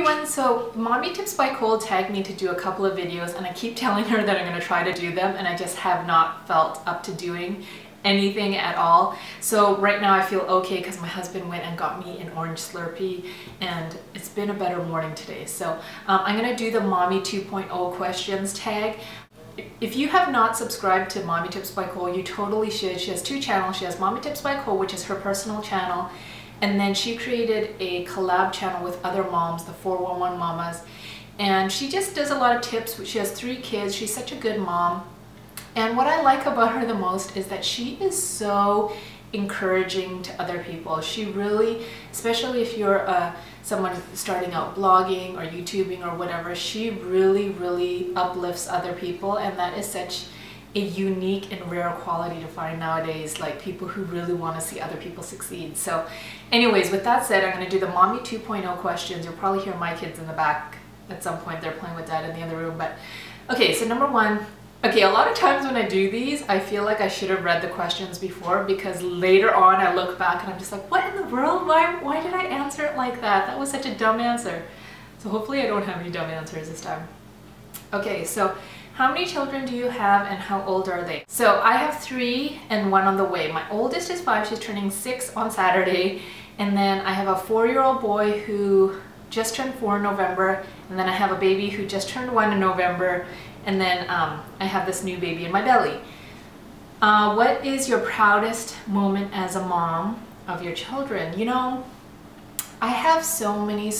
everyone, so Mommy Tips by Cole tagged me to do a couple of videos and I keep telling her that I'm going to try to do them and I just have not felt up to doing anything at all. So right now I feel okay because my husband went and got me an orange Slurpee and it's been a better morning today. So I'm going to do the Mommy 2.0 questions tag. If you have not subscribed to Mommy Tips by Cole, you totally should. She has two channels. She has Mommy Tips by Cole, which is her personal channel, and then she created a collab channel with other moms, the 411 Mamas, and she just does a lot of tips. She has 3 kids. She's such a good mom, and what I like about her the most is that she is so encouraging to other people. She really, especially if you're someone starting out blogging or YouTubing or whatever, she really uplifts other people, and that is such a unique and rare quality to find nowadays, like people who really want to see other people succeed. So anyways, with that said, I'm going to do the Mommy 2.0 questions. You'll probably hear my kids in the back at some point. They're playing with Dad in the other room. But okay, so number 1. Okay, a lot of times when I do these, I feel like I should have read the questions before, because later on I look back and I'm just like, what in the world? Why did I answer it like that? That was such a dumb answer. So hopefully I don't have any dumb answers this time. Okay, so how many children do you have and how old are they? So I have 3 and 1 on the way. My oldest is 5, she's turning 6 on Saturday. And then I have a 4-year-old boy who just turned 4 in November. And then I have a baby who just turned 1 in November. And then I have this new baby in my belly. What is your proudest moment as a mom of your children? You know, I have so many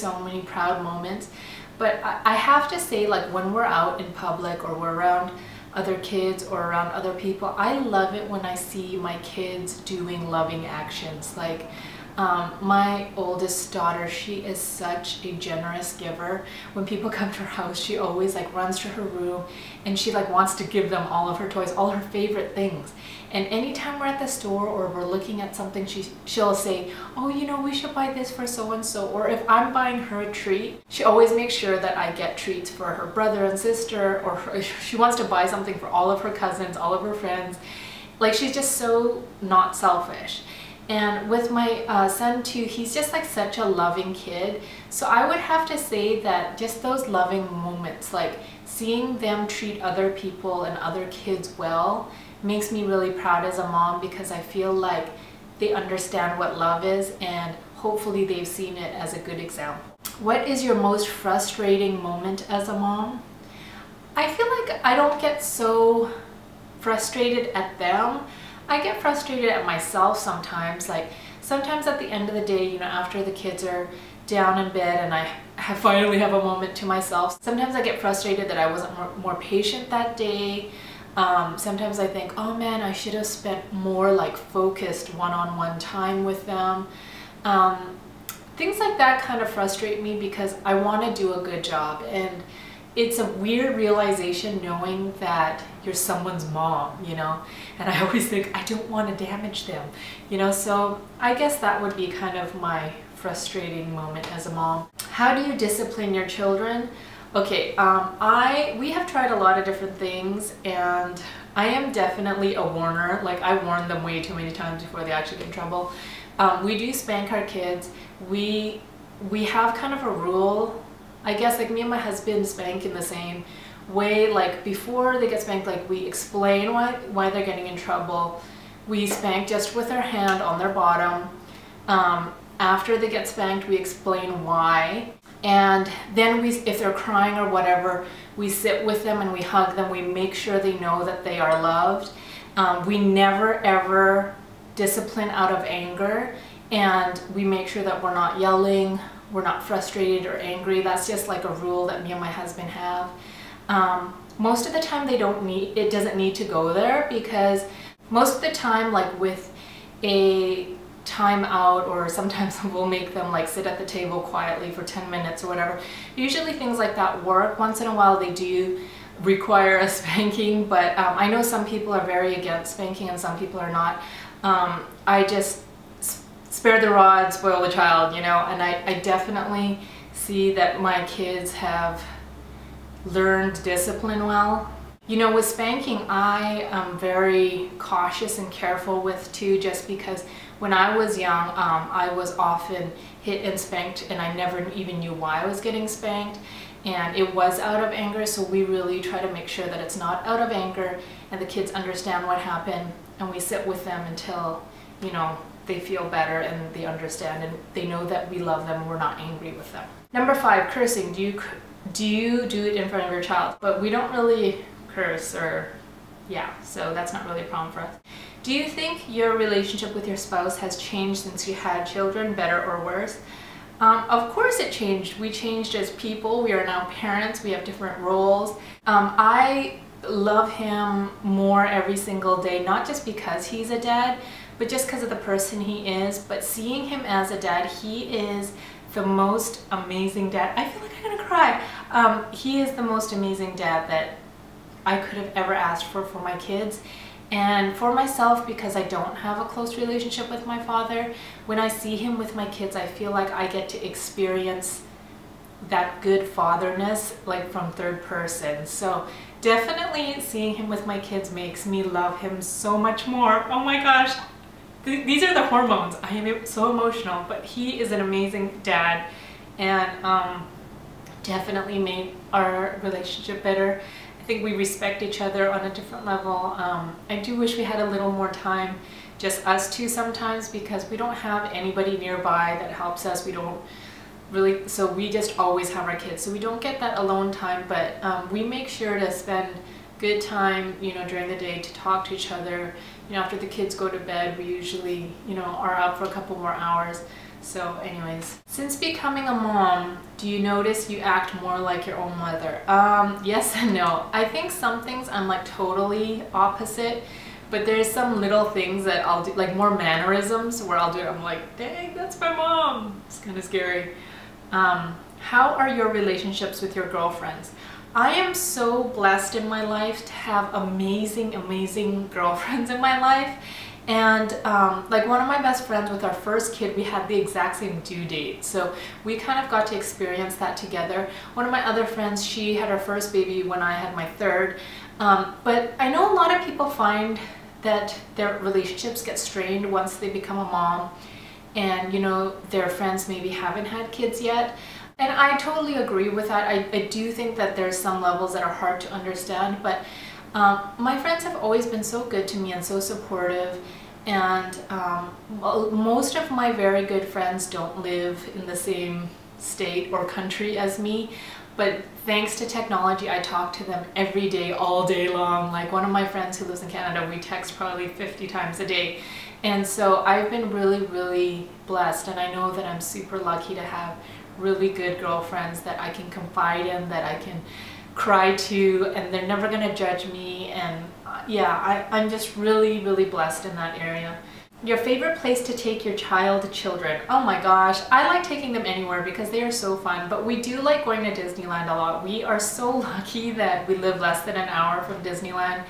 proud moments, but I have to say, like, when we're out in public or we're around other kids or around other people, I love it when I see my kids doing loving actions. Like, my oldest daughter, she is such a generous giver. When people come to her house, she always like runs to her room and she like wants to give them all of her toys, all her favorite things. And anytime we're at the store or we're looking at something, she'll say, oh, you know, we should buy this for so-and-so. Or if I'm buying her a treat, she always makes sure that I get treats for her brother and sister, or she wants to buy something for all of her cousins, all of her friends. Like, she's just so not selfish. And with my son too, he's just like such a loving kid. So I would have to say that just those loving moments, like seeing them treat other people and other kids well, makes me really proud as a mom, because I feel like they understand what love is and hopefully they've seen it as a good example. What is your most frustrating moment as a mom? I feel like I don't get so frustrated at them. I get frustrated at myself sometimes. Like, sometimes at the end of the day, you know, after the kids are down in bed and I finally have a moment to myself, sometimes I get frustrated that I wasn't more patient that day. Sometimes I think, oh man, I should have spent more like focused one-on-one time with them. Things like that kind of frustrate me because I want to do a good job, and it's a weird realization knowing that you're someone's mom, you know, and I always think I don't want to damage them, you know, so I guess that would be kind of my frustrating moment as a mom. How do you discipline your children? Okay, we have tried a lot of different things, and I am definitely a warner. Like, I warn them way too many times before they actually get in trouble. We do spank our kids. We have kind of a rule, I guess, like me and my husband spank in the same way. Like, before they get spanked, like, we explain why they're getting in trouble. We spank just with our hand on their bottom. After they get spanked, we explain why. And then if they're crying or whatever, we sit with them and we hug them. We make sure they know that they are loved. We never ever discipline out of anger, and we make sure that we're not yelling, we're not frustrated or angry. That's just like a rule that me and my husband have. Most of the time it doesn't need to go there, because most of the time, like with a time out, or sometimes we'll make them like sit at the table quietly for 10 minutes or whatever. Usually things like that work. Once in a while they do require a spanking, but I know some people are very against spanking and some people are not. I just spare the rod, spoil the child, you know, and I definitely see that my kids have learned discipline well. You know, with spanking, I am very cautious and careful with too, just because When I was young, I was often hit and spanked, and I never even knew why I was getting spanked. And it was out of anger, so we really try to make sure that it's not out of anger and the kids understand what happened, and we sit with them until, you know, they feel better and they understand and they know that we love them and we're not angry with them. Number 5, cursing. Do you do it in front of your child? But we don't really curse, or yeah, so that's not really a problem for us. Do you think your relationship with your spouse has changed since you had children, better or worse? Of course it changed. We changed as people. We are now parents. We have different roles. I love him more every single day, not just because he's a dad, but just because of the person he is. But seeing him as a dad, he is the most amazing dad. I feel like I'm gonna cry. He is the most amazing dad that I could have ever asked for my kids. And for myself, because I don't have a close relationship with my father, when I see him with my kids, I feel like I get to experience that good fatherness, like from third person. So definitely seeing him with my kids makes me love him so much more. Oh my gosh, these are the hormones. I am so emotional, but he is an amazing dad, and definitely made our relationship better. I think we respect each other on a different level. I do wish we had a little more time, just us two sometimes, because we don't have anybody nearby that helps us. We don't really, so we just always have our kids. So we don't get that alone time, but we make sure to spend good time, you know, during the day to talk to each other. You know, after the kids go to bed, we usually, you know, are up for a couple more hours. So anyways, since becoming a mom, do you notice you act more like your own mother? Yes and no. I think some things I'm like totally opposite, but there's some little things that I'll do, like more mannerisms where I'll do it. I'm like, dang, that's my mom. It's kind of scary. How are your relationships with your girlfriends? I am so blessed in my life to have amazing, amazing girlfriends in my life. And like one of my best friends, with our first kid, we had the exact same due date, so we kind of got to experience that together. One of my other friends, she had her first baby when I had my third, but I know a lot of people find that their relationships get strained once they become a mom, and you know, their friends maybe haven't had kids yet. And I totally agree with that. I do think that there's some levels that are hard to understand, but my friends have always been so good to me and so supportive, and most of my very good friends don't live in the same state or country as me, but thanks to technology, I talk to them every day, all day long. Like one of my friends who lives in Canada, we text probably 50 times a day. And so I've been really, really blessed, and I know that I'm super lucky to have really good girlfriends that I can confide in, that I can cry to, and they're never gonna judge me. And yeah, I'm just really, really blessed in that area. Your favorite place to take your children? Oh my gosh, I like taking them anywhere because they are so fun, but we do like going to Disneyland a lot. We are so lucky that we live less than an hour from Disneyland,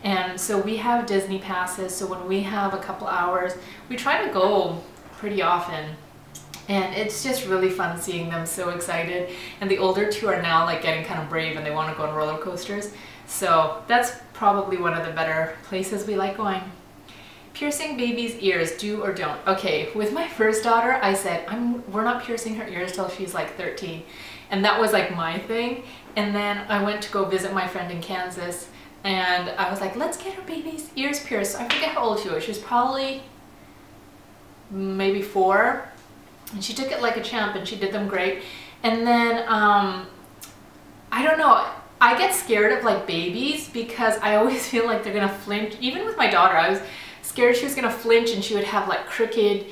and so we have Disney passes, so when we have a couple hours, we try to go pretty often. And it's just really fun seeing them so excited. And the older two are now like getting kind of brave and they want to go on roller coasters. So that's probably one of the better places we like going. Piercing baby's ears, do or don't? Okay, with my first daughter, I said, we're not piercing her ears till she's like 13. And that was like my thing. And then I went to go visit my friend in Kansas, and I was like, let's get her baby's ears pierced. I forget how old she was. She was probably maybe 4. And she took it like a champ, and she did them great. And then, I don't know, I get scared of like babies because I always feel like they're gonna flinch. Even with my daughter, I was scared she was gonna flinch and she would have like crooked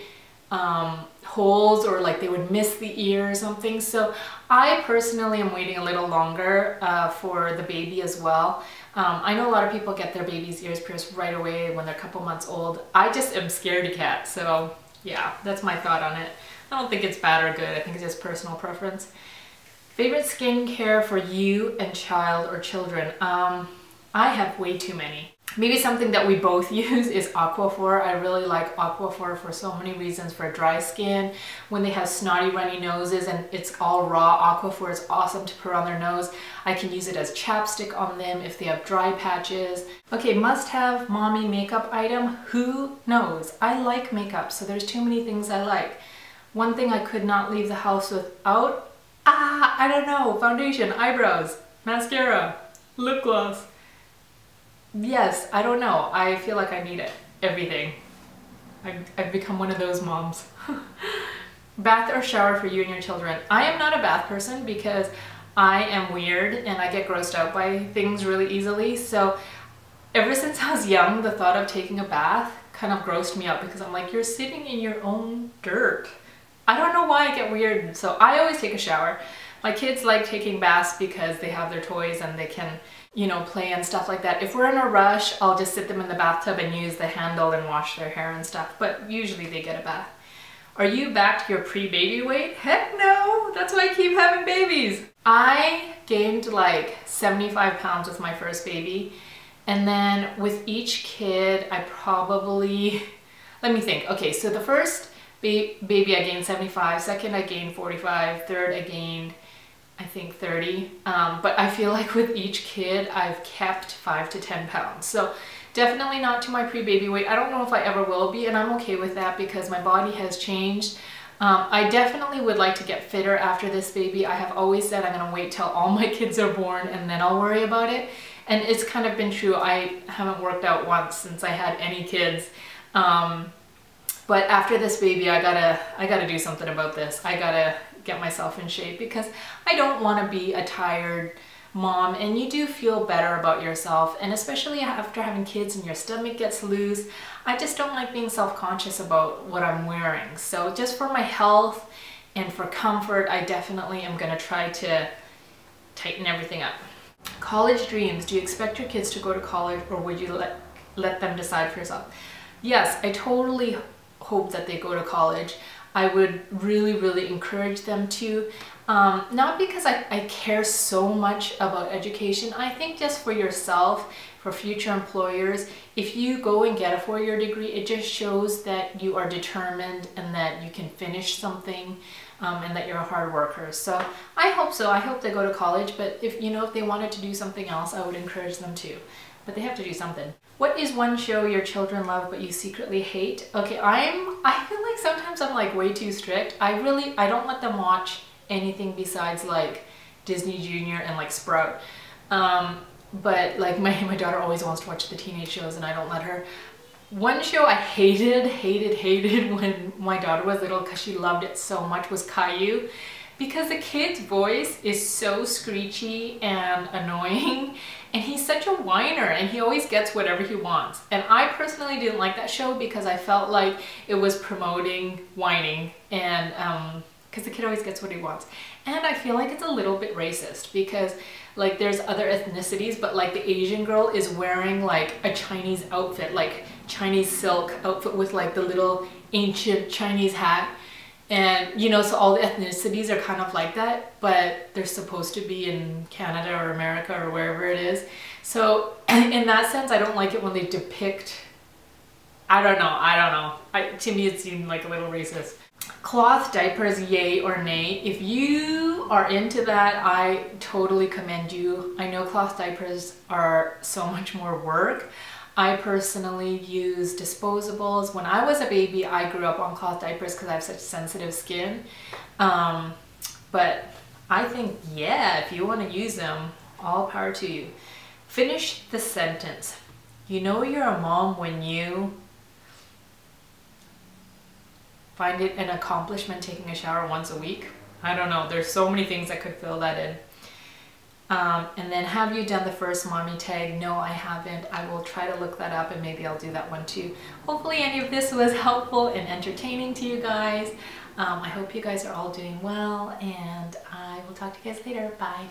holes, or like they would miss the ear or something. So I personally am waiting a little longer for the baby as well. I know a lot of people get their baby's ears pierced right away when they're a couple months old. I just am scared cat, so yeah, that's my thought on it. I don't think it's bad or good. I think it's just personal preference. Favorite skincare for you and child or children? I have way too many. Maybe something that we both use is Aquaphor. I really like Aquaphor for so many reasons. For dry skin, when they have snotty runny noses and it's all raw, Aquaphor is awesome to put on their nose. I can use it as chapstick on them if they have dry patches. Okay, must have mommy makeup item. Who knows? I like makeup, so there's too many things I like. One thing I could not leave the house without, I don't know, foundation, eyebrows, mascara, lip gloss. Yes, I don't know. I feel like I need it. Everything. I've become one of those moms. Bath or shower for you and your children? I am not a bath person because I am weird and I get grossed out by things really easily. So ever since I was young, the thought of taking a bath kind of grossed me out because I'm like, you're sitting in your own dirt. I don't know why I get weird. So I always take a shower. My kids like taking baths because they have their toys and they can, you know, play and stuff like that. If we're in a rush, I'll just sit them in the bathtub and use the handle and wash their hair and stuff, but usually they get a bath. Are you back to your pre-baby weight? Heck no, that's why I keep having babies. I gained like 75 pounds with my first baby, and then with each kid, I probably, let me think. Okay, so the first baby I gained 75, second I gained 45, third I gained I think 30, but I feel like with each kid I've kept 5 to 10 pounds. So definitely not to my pre-baby weight. I don't know if I ever will be, and I'm okay with that because my body has changed. I definitely would like to get fitter after this baby. I have always said I'm gonna wait till all my kids are born and then I'll worry about it. And it's kind of been true. I haven't worked out once since I had any kids. But after this baby, I gotta do something about this. I gotta get myself in shape because I don't want to be a tired mom, and you do feel better about yourself, and especially after having kids and your stomach gets loose. I just don't like being self-conscious about what I'm wearing. So just for my health and for comfort, I definitely am going to try to tighten everything up. College dreams. Do you expect your kids to go to college, or would you let them decide for yourself? Yes, I totally hope that they go to college. I would really encourage them to, not because I care so much about education. I think just for yourself, for future employers, if you go and get a 4-year degree, it just shows that you are determined and that you can finish something, and that you're a hard worker. So I hope so. I hope they go to college, but if they wanted to do something else, I would encourage them to. But they have to do something. What is one show your children love but you secretly hate? Okay, I feel like sometimes I'm like way too strict. I don't let them watch anything besides like Disney Junior and like Sprout. But like my daughter always wants to watch the teenage shows and I don't let her. One show I hated when my daughter was little because she loved it so much was Caillou. Because the kid's voice is so screechy and annoying, and he's such a whiner and he always gets whatever he wants. And I personally didn't like that show because I felt like it was promoting whining, and because the kid always gets what he wants. And I feel like it's a little bit racist because like there's other ethnicities, but like the Asian girl is wearing like a Chinese outfit, like Chinese silk outfit with like the little ancient Chinese hat. And so all the ethnicities are kind of like that, but they're supposed to be in Canada or America or wherever it is. So in that sense, I don't like it when they depict, I don't know. To me, it seemed like a little racist. Cloth diapers, yay or nay? If you are into that, I totally commend you. I know cloth diapers are so much more work. I personally use disposables. When I was a baby, I grew up on cloth diapers because I have such sensitive skin. But I think, yeah, if you want to use them, all power to you. Finish the sentence. You know you're a mom when you find it an accomplishment taking a shower once a week. I don't know. There's so many things that could fill that in. And then, have you done the first mommy tag? No, I haven't. I will try to look that up and maybe I'll do that one too. Hopefully any of this was helpful and entertaining to you guys. I hope you guys are all doing well, and I will talk to you guys later. Bye.